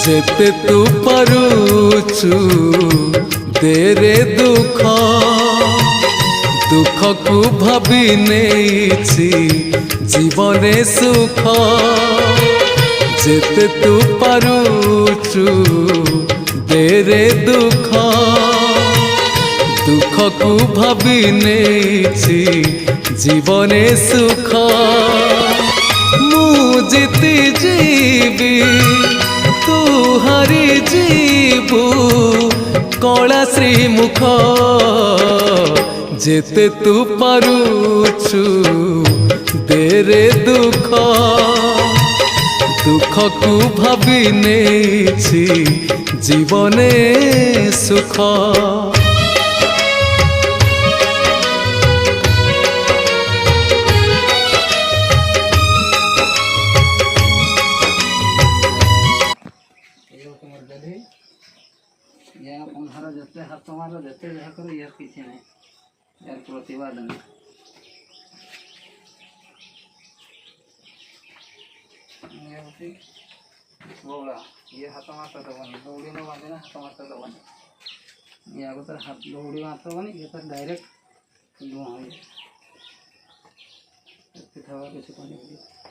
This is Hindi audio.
जेते तू पारुचु तेरे दुख दुख को भाभी नेछि जीवने सुख जेते तू पारुचु तेरे दुख दुख को भाभी नेछि जीवने सुख मु जीती जीवी तू हरी जीवु कला श्रीमुख जेते तू पारुचु तेरे दुख दुख को भाभी नेछि जीवने सुख पंखार जिते हाथ मार जिते जहाँ कर यार किसी नहीं यार प्रतिवाद नहीं बौड़ा ये हाथ मारता दबानी दौड़ी न बांधे ना हाथ मारता दबानी ये आगे तर हाथ दौड़ी मारता दबानी ये तर डायरेक्ट धुआं हो जाए कुछ